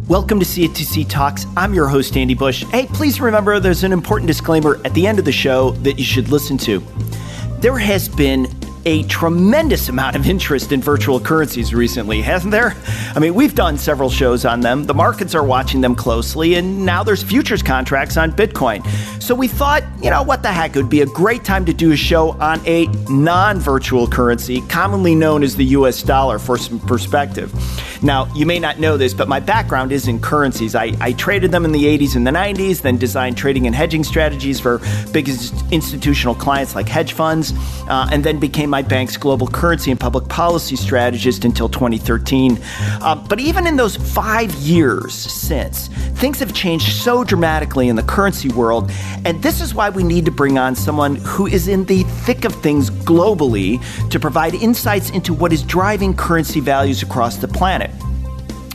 Welcome to CFTC Talks. I'm your host, Andy Bush. Hey, please remember there's an important disclaimer at the end of the show that you should listen to. There has been a tremendous amount of interest in virtual currencies recently, hasn't there? I mean, we've done several shows on them. The markets are watching them closely, and now there's futures contracts on Bitcoin. So we thought, what the heck? It would be a great time to do a show on a non-virtual currency, commonly known as the US dollar, for some perspective. Now, you may not know this, but my background is in currencies. I traded them in the 80s and the 90s, then designed trading and hedging strategies for big institutional clients like hedge funds, and then became my bank's global currency and public policy strategist until 2013. But even in those 5 years since, things have changed so dramatically in the currency world, and this is why we need to bring on someone who is in the thick of things globally to provide insights into what is driving currency values across the planet.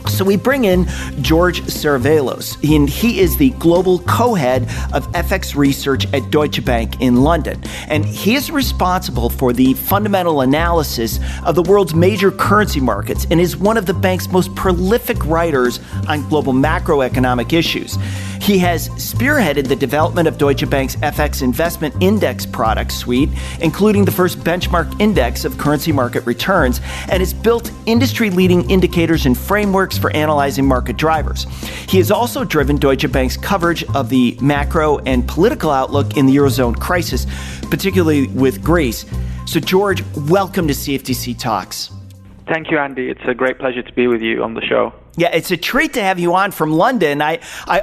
So we bring in George Saravelos, and he is the global co-head of FX research at Deutsche Bank in London. And he is responsible for the fundamental analysis of the world's major currency markets and is one of the bank's most prolific writers on global macroeconomic issues. He has spearheaded the development of Deutsche Bank's FX investment index product suite, including the first benchmark index of currency market returns, and has built industry-leading indicators and frameworks for analyzing market drivers. He has also driven Deutsche Bank's coverage of the macro and political outlook in the Eurozone crisis, particularly with Greece. So, George, welcome to CFTC Talks. Thank you, Andy. It's a great pleasure to be with you on the show. Yeah, it's a treat to have you on from London. I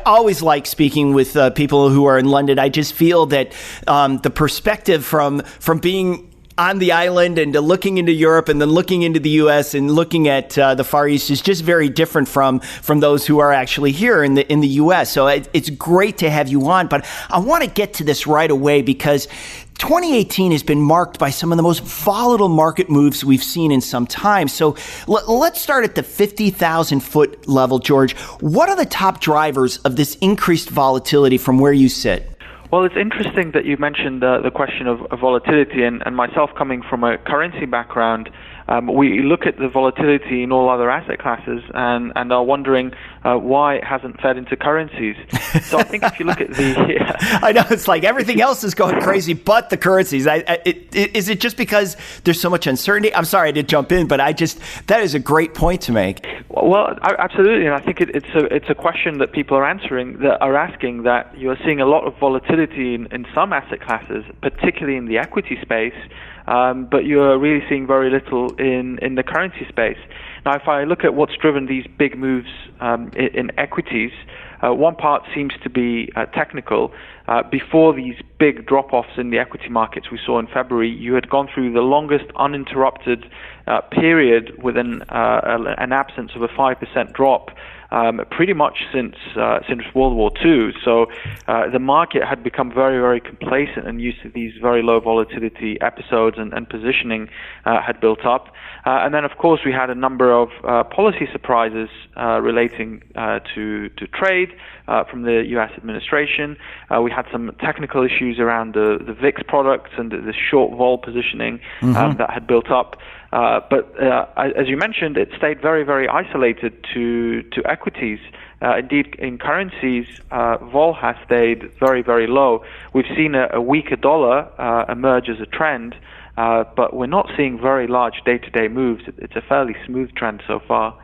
always like speaking with people who are in London. I just feel that the perspective from being on the island and to looking into Europe and then looking into the U.S. and looking at the Far East is just very different from those who are actually here in the U.S. So it's great to have you on. But I want to get to this right away because 2018 has been marked by some of the most volatile market moves we've seen in some time. So let's start at the 50,000 foot level, George. What are the top drivers of this increased volatility from where you sit? Well, it's interesting that you mentioned the question of volatility, and myself coming from a currency background, we look at the volatility in all other asset classes and are wondering why it hasn't fed into currencies. So I think if you look at the... I know, it's like everything else is going crazy but the currencies. Is it just because there's so much uncertainty? I'm sorry I did jump in, but that is a great point to make. Well, absolutely, and I think it's a question that people are asking, that you are seeing a lot of volatility in some asset classes, particularly in the equity space, but you're really seeing very little in the currency space. Now, if I look at what's driven these big moves in equities, one part seems to be technical. Before these big drop-offs in the equity markets we saw in February, you had gone through the longest uninterrupted period with an absence of a 5% drop pretty much since World War II. So the market had become very, very complacent and used to these very low volatility episodes, and positioning had built up. And then, of course, we had a number of policy surprises relating to trade from the U.S. administration. We had some technical issues around the VIX products and the short vol positioning that had built up. But as you mentioned, it stayed very, very isolated to equities. Indeed, in currencies, vol has stayed very, very low. We've seen a weaker dollar emerge as a trend, but we're not seeing very large day-to-day moves. It's a fairly smooth trend so far.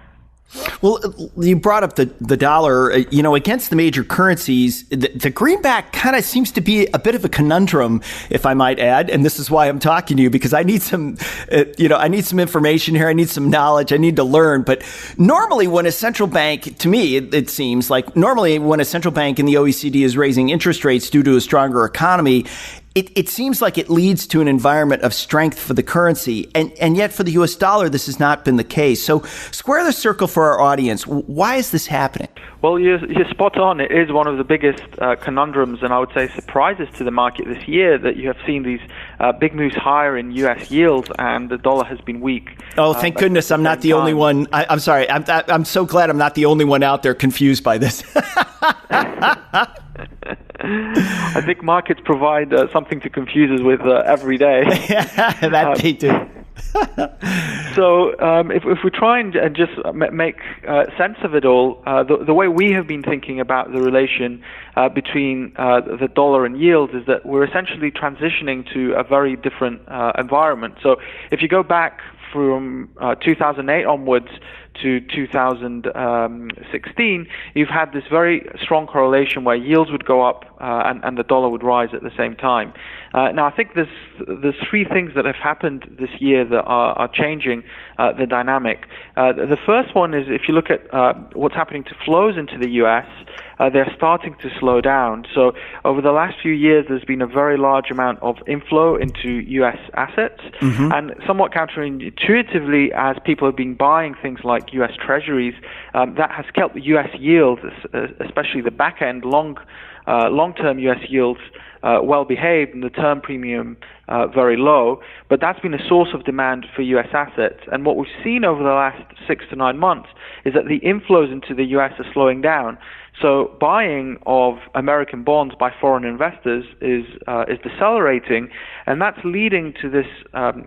Well, you brought up the dollar, against the major currencies, the greenback kind of seems to be a bit of a conundrum, if I might add. And this is why I'm talking to you, because I need some, I need some information here. I need some knowledge. I need to learn. But normally when a central bank, to me, it seems like normally when a central bank in the OECD is raising interest rates due to a stronger economy, it seems like it leads to an environment of strength for the currency. And yet for the US dollar, this has not been the case. So square the circle for our audience. Why is this happening? Well, you're spot on. It is one of the biggest conundrums and I would say surprises to the market this year that you have seen these big moves higher in U.S. yields and the dollar has been weak. Oh, thank goodness I'm not the only one. I'm sorry. I'm so glad I'm not the only one out there confused by this. I think markets provide something to confuse us with every day. That they do. So if we try and just make sense of it all, the way we have been thinking about the relation between the dollar and yields is that we're essentially transitioning to a very different environment. So if you go back from 2008 onwards to 2016, you've had this very strong correlation where yields would go up and the dollar would rise at the same time. Now, I think there's three things that have happened this year that are changing the dynamic. The first one is if you look at what's happening to flows into the U.S., they're starting to slow down. So over the last few years, there's been a very large amount of inflow into U.S. assets. Mm-hmm. And somewhat counterintuitively, as people have been buying things like U.S. Treasuries, that has kept the U.S. yields, especially the back-end long-term U.S. yields, well behaved, and the term premium very low. But that's been a source of demand for U.S. assets. And what we've seen over the last 6 to 9 months is that the inflows into the U.S. are slowing down. So buying of American bonds by foreign investors is decelerating, and that's leading to this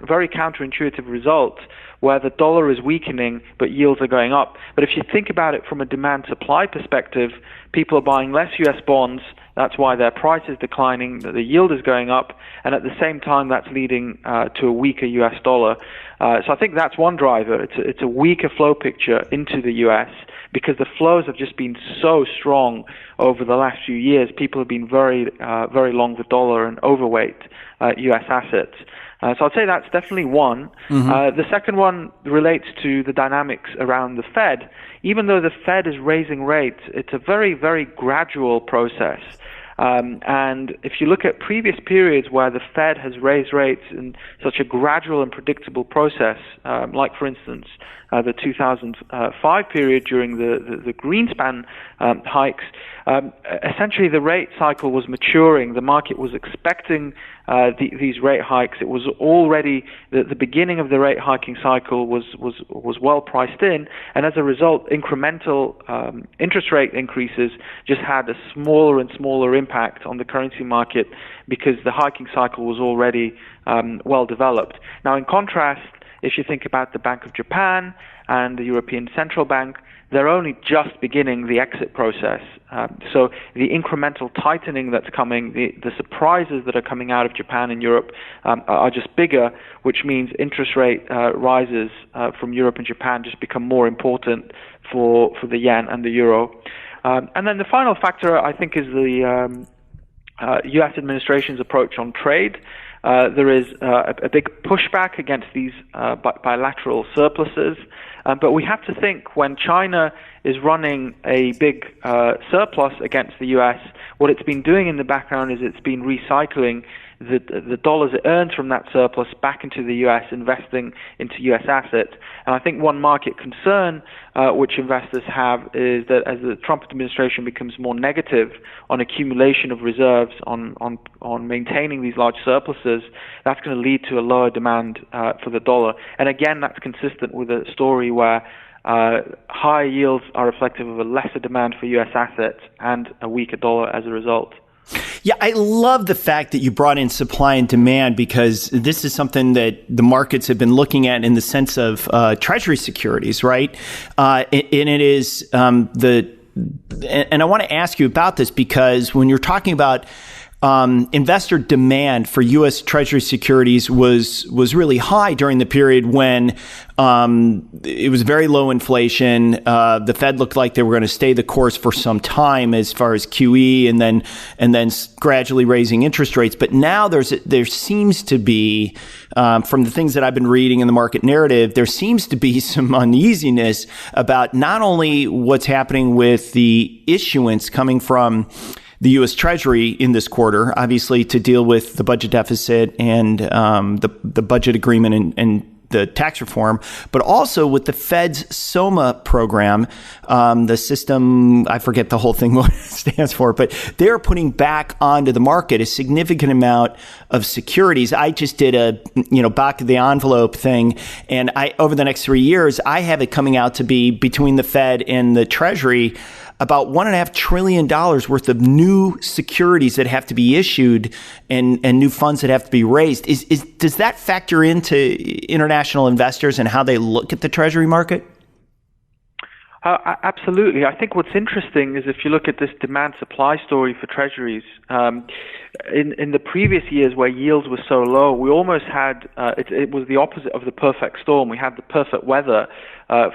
very counterintuitive result where the dollar is weakening but yields are going up. But if you think about it from a demand-supply perspective, people are buying less U.S. bonds. That's why their price is declining, the yield is going up, and at the same time that's leading to a weaker U.S. dollar. So I think that's one driver. It's a weaker flow picture into the U.S. because the flows have just been so strong over the last few years. People have been very long the dollar and overweight U.S. assets. So I'd say that's definitely one. Mm-hmm. The second one relates to the dynamics around the Fed. Even though the Fed is raising rates, it's a very, very gradual process. And if you look at previous periods where the Fed has raised rates in such a gradual and predictable process, like, for instance, the 2005 period during the Greenspan hikes, essentially the rate cycle was maturing. The market was expecting these rate hikes. It was already the beginning of the rate hiking cycle was well priced in, and as a result, incremental interest rate increases just had a smaller and smaller impact on the currency market because the hiking cycle was already well developed. Now, in contrast, if you think about the Bank of Japan and the European Central Bank, they're only just beginning the exit process. So the incremental tightening that's coming, the surprises that are coming out of Japan and Europe are just bigger, which means interest rate rises from Europe and Japan just become more important for the yen and the euro. And then the final factor, I think, is the U.S. administration's approach on trade. There is a big pushback against these bilateral surpluses, but we have to think when China is running a big surplus against the U.S., what it's been doing in the background is it's been recycling the dollars it earns from that surplus back into the U.S., investing into U.S. assets. And I think one market concern which investors have is that as the Trump administration becomes more negative on accumulation of reserves, on maintaining these large surpluses, that's going to lead to a lower demand for the dollar. And again, that's consistent with a story where high yields are reflective of a lesser demand for U.S. assets and a weaker dollar as a result. Yeah, I love the fact that you brought in supply and demand because this is something that the markets have been looking at in the sense of Treasury securities, right? And it is and I want to ask you about this because when you're talking about investor demand for U.S. Treasury securities was really high during the period when it was very low inflation. The Fed looked like they were going to stay the course for some time as far as QE, and then gradually raising interest rates. But now there seems to be, from the things that I've been reading in the market narrative, there seems to be some uneasiness about not only what's happening with the issuance coming from the U.S. Treasury in this quarter, obviously to deal with the budget deficit and the budget agreement and the tax reform, but also with the Fed's SOMA program, the system, I forget the whole thing what it stands for, but they're putting back onto the market a significant amount of securities. I just did a back of the envelope thing, and over the next 3 years, I have it coming out to be between the Fed and the Treasury about $1.5 trillion worth of new securities that have to be issued and new funds that have to be raised. Does that factor into international investors and how they look at the Treasury market? Absolutely. I think what's interesting is if you look at this demand-supply story for treasuries, in the previous years where yields were so low, we almost had, it was the opposite of the perfect storm. We had the perfect weather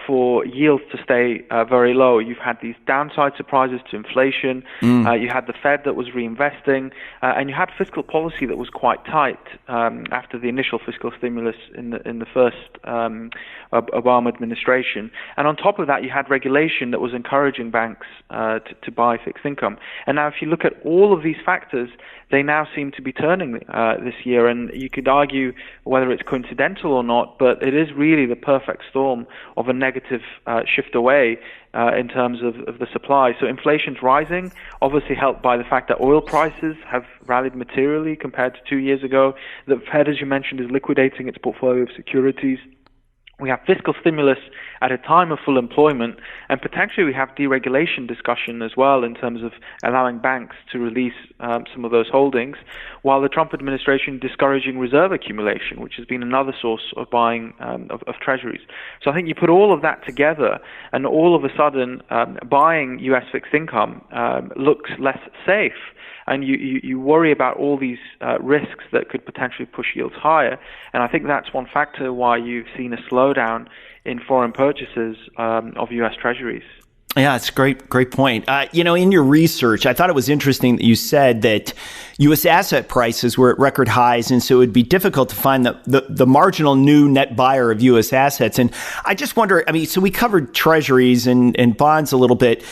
for yields to stay very low. You've had these downside surprises to inflation, you had the Fed that was reinvesting, and you had fiscal policy that was quite tight after the initial fiscal stimulus in the first Obama administration. And on top of that, you had regulation that was encouraging banks to buy fixed income. And now if you look at all of these factors, they now seem to be turning this year, and you could argue whether it's coincidental or not, but it is really the perfect storm of a negative shift away in terms of the supply. So inflation's rising, obviously helped by the fact that oil prices have rallied materially compared to 2 years ago. The Fed, as you mentioned, is liquidating its portfolio of securities. We have fiscal stimulus at a time of full employment, and potentially we have deregulation discussion as well in terms of allowing banks to release some of those holdings, while the Trump administration discouraging reserve accumulation, which has been another source of buying of treasuries. So I think you put all of that together, and all of a sudden buying U.S. fixed income looks less safe. And you worry about all these risks that could potentially push yields higher. And I think that's one factor why you've seen a slowdown in foreign purchases of U.S. Treasuries. Yeah, it's a great point. In your research, I thought it was interesting that you said that U.S. asset prices were at record highs, and so it would be difficult to find the marginal new net buyer of U.S. assets. And I just wonder, so we covered treasuries and bonds a little bit,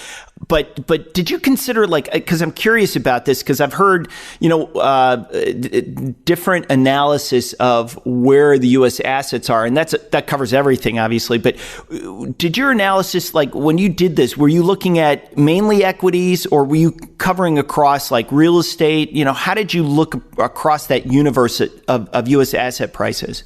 but did you consider, because I'm curious about this, because I've heard, different analysis of where the U.S. assets are, and that covers everything, obviously. But did your analysis, when you did this, were you looking at mainly equities, or were you covering across real estate? How did you look across that universe of U.S. asset prices?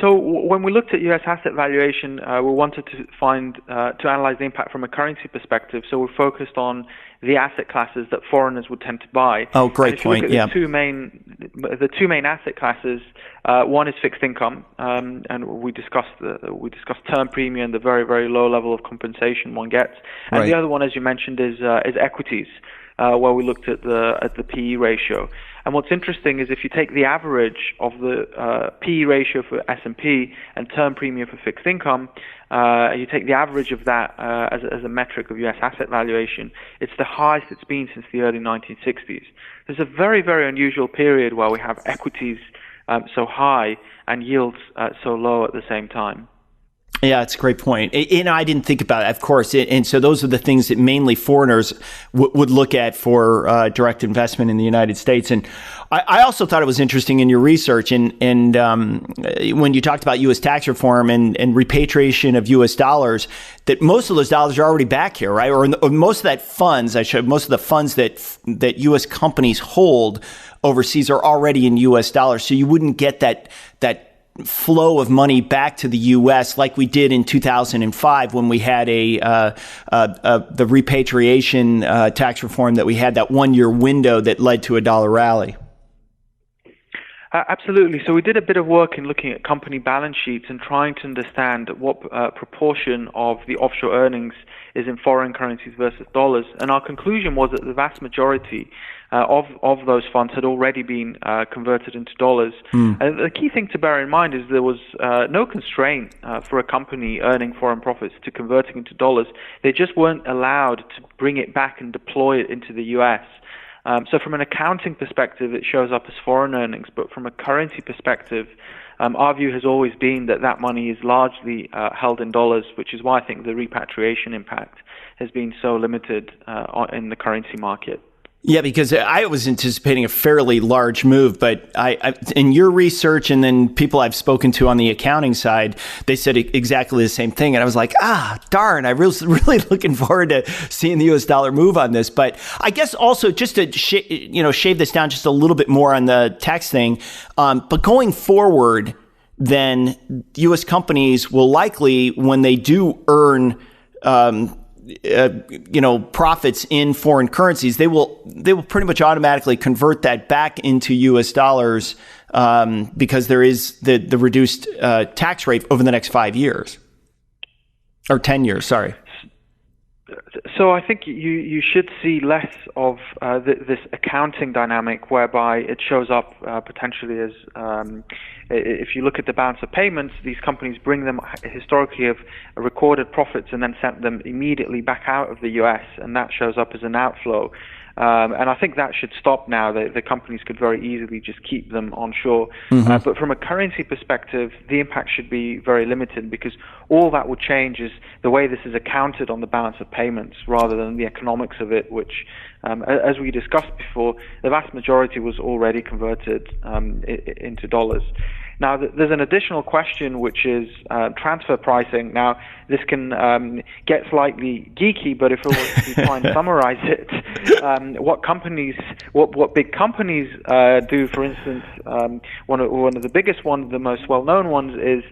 So when we looked at U.S. asset valuation, we wanted to analyze the impact from a currency perspective. So we focused on the asset classes that foreigners would tend to buy. Oh, great point. Yeah. The two main asset classes. One is fixed income, and we discussed term premium, the very, very low level of compensation one gets, and the other one, as you mentioned, is equities, where we looked at the PE ratio. And what's interesting is if you take the average of the PE ratio for S&P and term premium for fixed income, you take the average of that as a metric of U.S. asset valuation, it's the highest it's been since the early 1960s. There's a very, very unusual period where we have equities so high and yields so low at the same time. Yeah, it's a great point. I didn't think about it, of course. And so those are the things that mainly foreigners would look at for direct investment in the United States. And I also thought it was interesting in your research and when you talked about U.S. tax reform and repatriation of U.S. dollars, that most of those dollars are already back here, right? Or most of that funds, most of the funds that U.S. companies hold overseas are already in U.S. dollars. So you wouldn't get that flow of money back to the U.S. like we did in 2005 when we had the repatriation tax reform that we had, that 1 year window that led to a dollar rally. Absolutely. So we did a bit of work in looking at company balance sheets and trying to understand what proportion of the offshore earnings is in foreign currencies versus dollars. And our conclusion was that the vast majority of those funds had already been converted into dollars. And the key thing to bear in mind is there was no constraint for a company earning foreign profits to converting into dollars. They just weren't allowed to bring it back and deploy it into the U.S. So from an accounting perspective, it shows up as foreign earnings, but from a currency perspective, our view has always been that money is largely held in dollars, which is why I think the repatriation impact has been so limited in the currency market. Yeah, because I was anticipating a fairly large move, but I in your research and then people I've spoken to on the accounting side, they said exactly the same thing. And I was like, darn, I was really looking forward to seeing the U.S. dollar move on this. But I guess also just to shave this down just a little bit more on the tax thing. But going forward, then U.S. companies will likely, when they do earn profits in foreign currencies, they will pretty much automatically convert that back into U.S. dollars because there is the reduced tax rate over the next 5 years or 10 years. Sorry. So I think you should see less of this accounting dynamic whereby it shows up potentially as if you look at the balance of payments, these companies bring them historically have recorded profits and then sent them immediately back out of the U.S. and that shows up as an outflow. And I think that should stop now. The companies could very easily just keep them onshore. Mm-hmm. But from a currency perspective, the impact should be very limited because all that would change is the way this is accounted on the balance of payments rather than the economics of it, which, as we discussed before, the vast majority was already converted into dollars. Now, there's an additional question, which is transfer pricing. Now, this can get slightly geeky, but if I was to try and summarize it, what big companies do, for instance, one of the biggest ones, the most well-known ones, is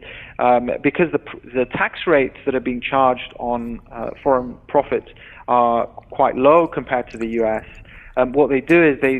because the tax rates that are being charged on foreign profits are quite low compared to the U.S., what they do is they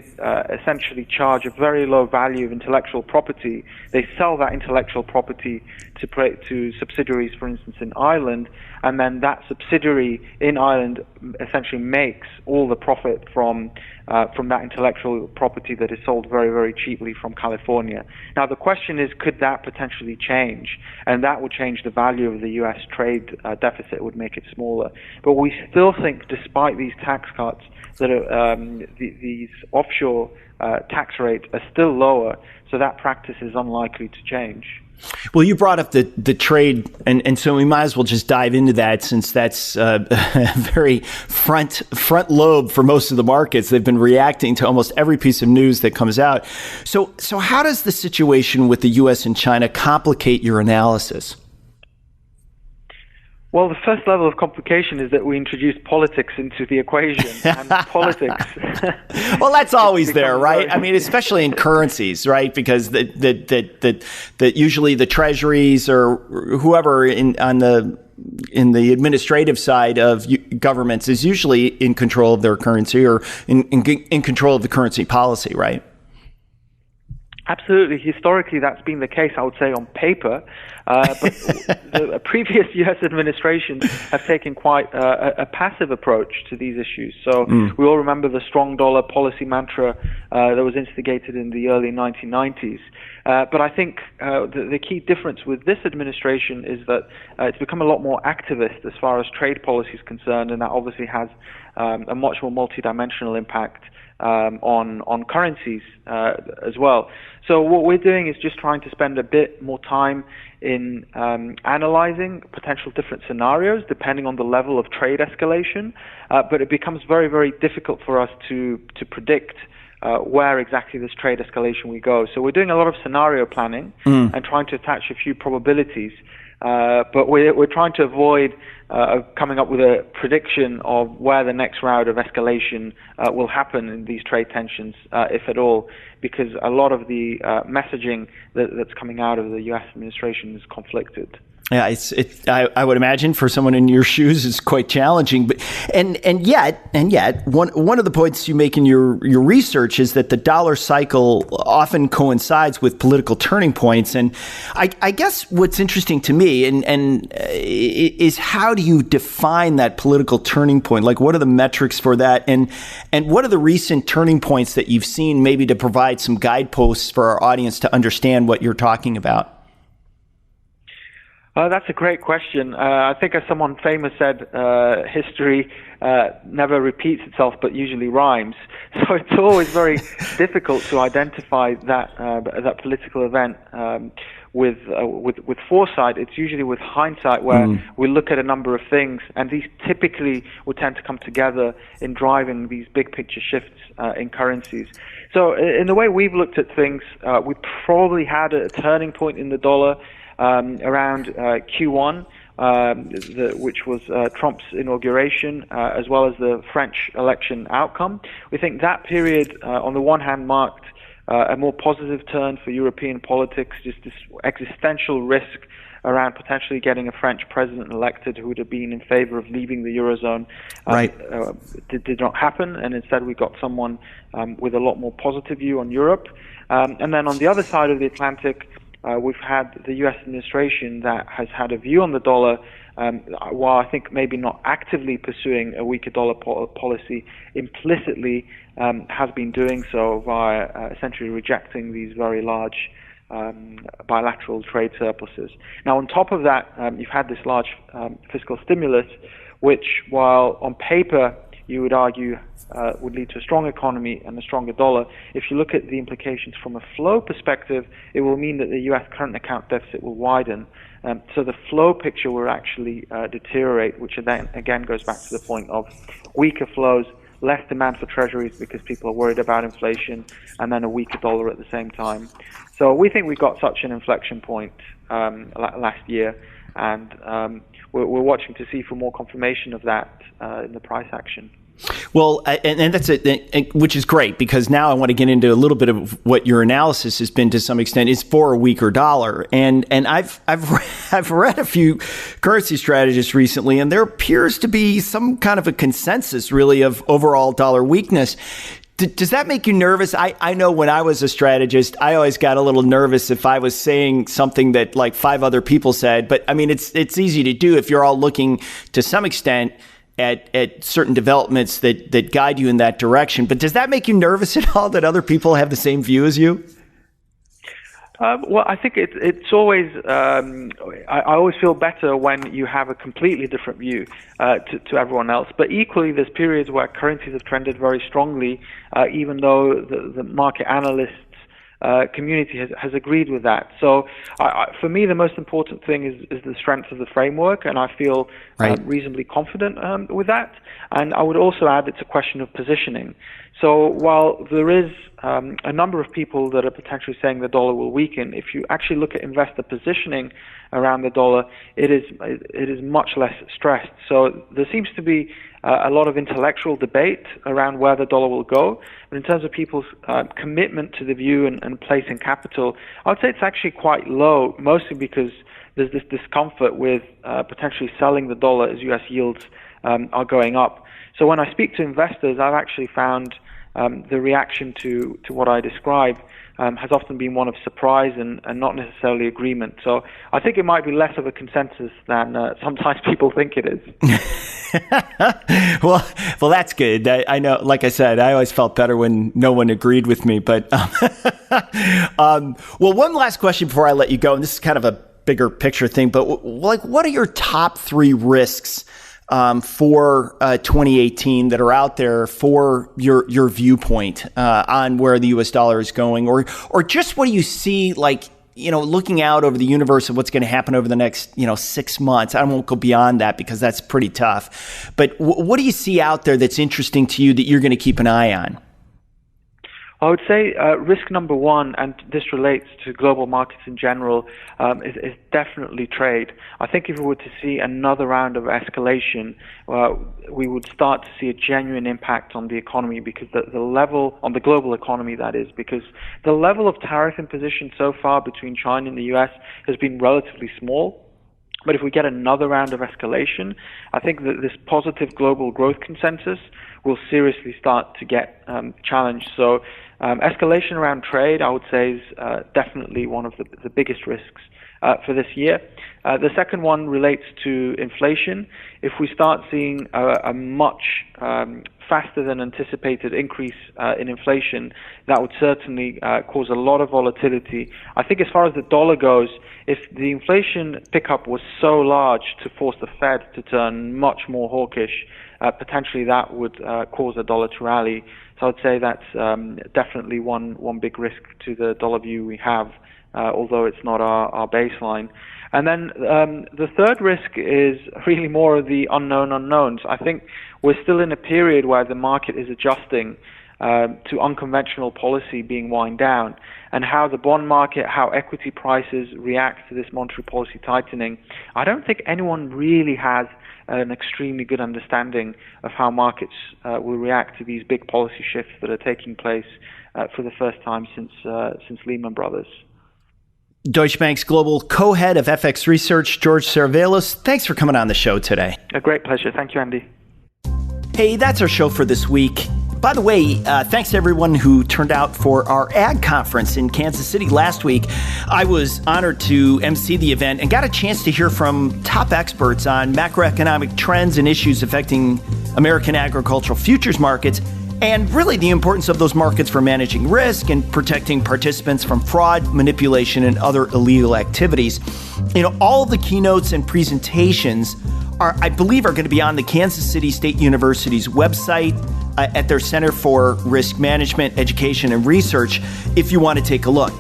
essentially charge a very low value of intellectual property. They sell that intellectual property to subsidiaries, for instance, in Ireland, and then that subsidiary in Ireland essentially makes all the profit from that intellectual property that is sold very, very cheaply from California. Now, the question is, could that potentially change? And that would change the value of the U.S. trade deficit, would make it smaller. But we still think, despite these tax cuts, that these offshore tax rates are still lower, so that practice is unlikely to change. Well, you brought up the trade, and so we might as well just dive into that since that's very front lobe for most of the markets. They've been reacting to almost every piece of news that comes out. So how does the situation with the U.S. and China complicate your analysis? Well, the first level of complication is that we introduced politics into the equation, and politics. Well, that's always there, right? I mean, especially in currencies, right? Because that usually the treasuries or whoever in the administrative side of governments is usually in control of their currency or in control of the currency policy, right? Absolutely. Historically, that's been the case, I would say, on paper. But the previous U.S. administrations have taken quite a passive approach to these issues. So we all remember the strong dollar policy mantra that was instigated in the early 1990s. But I think the key difference with this administration is that it's become a lot more activist as far as trade policy is concerned, and that obviously has a much more multidimensional impact on currencies as well. So what we're doing is just trying to spend a bit more time in analyzing potential different scenarios depending on the level of trade escalation, but it becomes very, very difficult for us to predict where exactly this trade escalation will go. So we're doing a lot of scenario planning and trying to attach a few probabilities, but we're trying to avoid coming up with a prediction of where the next round of escalation will happen in these trade tensions, if at all, because a lot of the messaging that's coming out of the U.S. administration is conflicted. Yeah, I would imagine for someone in your shoes it's quite challenging. But and yet one of the points you make in your research is that the dollar cycle often coincides with political turning points. And I guess what's interesting to me and is how do you define that political turning point? Like, what are the metrics for that? And what are the recent turning points that you've seen, maybe to provide some guideposts for our audience to understand what you're talking about? That's a great question. I think, as someone famous said, history never repeats itself, but usually rhymes. So it's always very difficult to identify that political event with foresight. It's usually with hindsight, where we look at a number of things, and these typically would tend to come together in driving these big picture shifts in currencies. So in the way we've looked at things, we probably had a turning point in the dollar around Q1, which was Trump's inauguration, as well as the French election outcome. We think that period, on the one hand, marked a more positive turn for European politics, just this existential risk around potentially getting a French president elected who would have been in favor of leaving the Eurozone. Did not happen, and instead we got someone with a lot more positive view on Europe. And then on the other side of the Atlantic, we've had the US administration that has had a view on the dollar, while I think maybe not actively pursuing a weaker dollar policy, implicitly has been doing so via essentially rejecting these very large bilateral trade surpluses. Now, on top of that, you've had this large fiscal stimulus, which, while on paper you would argue would lead to a strong economy and a stronger dollar, if you look at the implications from a flow perspective, it will mean that the U.S. current account deficit will widen. So the flow picture will actually deteriorate, which then again goes back to the point of weaker flows, less demand for treasuries because people are worried about inflation, and then a weaker dollar at the same time. So we think we got such an inflection point last year, and we're watching to see for more confirmation of that in the price action. Well, and that's it, which is great, because now I want to get into a little bit of what your analysis has been to some extent is for a weaker dollar. And I've read a few currency strategists recently, and there appears to be some kind of a consensus really of overall dollar weakness. Does that make you nervous? I know when I was a strategist, I always got a little nervous if I was saying something that like 5 other people said. But I mean, it's easy to do if you're all looking to some extent at certain developments that guide you in that direction. But does that make you nervous at all that other people have the same view as you? Well, I think it's always, I always feel better when you have a completely different view to everyone else. But equally, there's periods where currencies have trended very strongly, even though the market analysts community has agreed with that. So for me, the most important thing is the strength of the framework, and I feel reasonably confident with that. And I would also add it's a question of positioning. So while there is a number of people that are potentially saying the dollar will weaken, if you actually look at investor positioning around the dollar, it is much less stressed. So there seems to be a lot of intellectual debate around where the dollar will go. But in terms of people's commitment to the view and placing capital, I would say it's actually quite low, mostly because there's this discomfort with potentially selling the dollar as U.S. yields are going up. So when I speak to investors, I've actually found the reaction to what I describe has often been one of surprise and not necessarily agreement. So I think it might be less of a consensus than sometimes people think it is. Well, that's good. I know, like I said, I always felt better when no one agreed with me. But well, one last question before I let you go, and this is kind of a bigger picture thing, but like, what are your top 3 risks for 2018 that are out there for your viewpoint on where the U.S. dollar is going, or just what do you see, like, you know, looking out over the universe of what's going to happen over the next 6 months? I won't go beyond that because that's pretty tough. But what do you see out there that's interesting to you that you're going to keep an eye on? I would say risk number 1, and this relates to global markets in general, is definitely trade. I think if we were to see another round of escalation, we would start to see a genuine impact on the economy, because the level, on the global economy that is, because the level of tariff imposition so far between China and the US has been relatively small. But if we get another round of escalation, I think that this positive global growth consensus will seriously start to get challenged. So escalation around trade, I would say, is definitely one of the biggest risks for this year. The second one relates to inflation. If we start seeing a much faster than anticipated increase in inflation, that would certainly cause a lot of volatility. I think as far as the dollar goes, if the inflation pickup was so large to force the Fed to turn much more hawkish, potentially that would cause the dollar to rally. So I'd say that's definitely one big risk to the dollar view we have, although it's not our baseline. And then the third risk is really more of the unknown unknowns. I think we're still in a period where the market is adjusting to unconventional policy being wound down, and how the bond market, how equity prices react to this monetary policy tightening. I don't think anyone really has an extremely good understanding of how markets will react to these big policy shifts that are taking place for the first time since Lehman Brothers. Deutsche Bank's global co-head of FX research, George Saravelos, thanks for coming on the show today. A great pleasure. Thank you, Andy. Hey, that's our show for this week. By the way, thanks to everyone who turned out for our ag conference in Kansas City last week. I was honored to MC the event and got a chance to hear from top experts on macroeconomic trends and issues affecting American agricultural futures markets, and really the importance of those markets for managing risk and protecting participants from fraud, manipulation, and other illegal activities. All of the keynotes and presentations I believe are going to be on the Kansas City State University's website at their Center for Risk Management, Education, and Research if you want to take a look.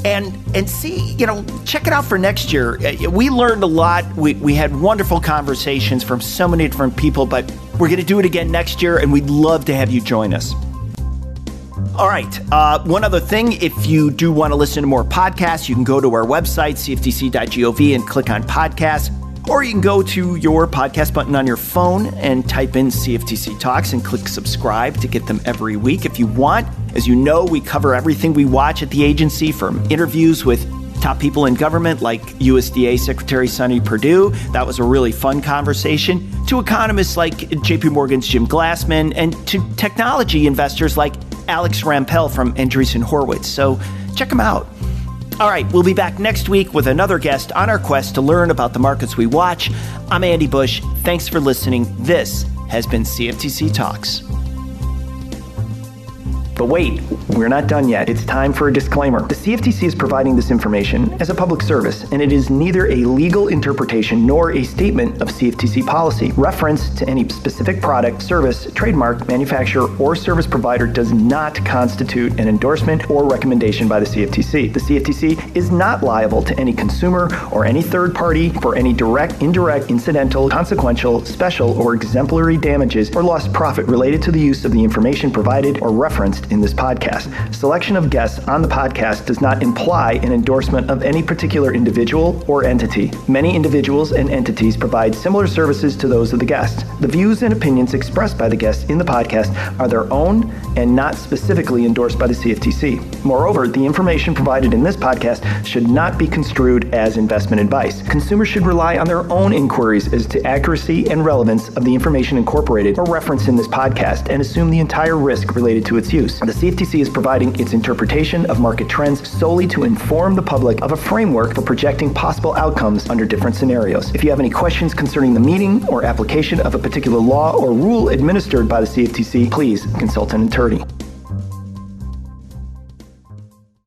And see, check it out for next year. We learned a lot. We had wonderful conversations from so many different people, but we're going to do it again next year, and we'd love to have you join us. All right. One other thing, if you do want to listen to more podcasts, you can go to our website, cftc.gov, and click on podcasts. Or you can go to your podcast button on your phone and type in CFTC Talks and click subscribe to get them every week if you want. As you know, we cover everything we watch at the agency, from interviews with top people in government like USDA Secretary Sonny Perdue. That was a really fun conversation. To economists like JP Morgan's Jim Glassman, and to technology investors like Alex Rampell from Andreessen Horowitz. So check them out. All right, we'll be back next week with another guest on our quest to learn about the markets we watch. I'm Andy Bush. Thanks for listening. This has been CFTC Talks. But wait, we're not done yet. It's time for a disclaimer. The CFTC is providing this information as a public service, and it is neither a legal interpretation nor a statement of CFTC policy. Reference to any specific product, service, trademark, manufacturer, or service provider does not constitute an endorsement or recommendation by the CFTC. The CFTC is not liable to any consumer or any third party for any direct, indirect, incidental, consequential, special, or exemplary damages or lost profit related to the use of the information provided or referenced in this podcast. Selection of guests on the podcast does not imply an endorsement of any particular individual or entity. Many individuals and entities provide similar services to those of the guest. The views and opinions expressed by the guests in the podcast are their own and not specifically endorsed by the CFTC. Moreover, the information provided in this podcast should not be construed as investment advice. Consumers should rely on their own inquiries as to accuracy and relevance of the information incorporated or referenced in this podcast and assume the entire risk related to its use. The CFTC is providing its interpretation of market trends solely to inform the public of a framework for projecting possible outcomes under different scenarios. If you have any questions concerning the meaning or application of a particular law or rule administered by the CFTC, please consult an attorney.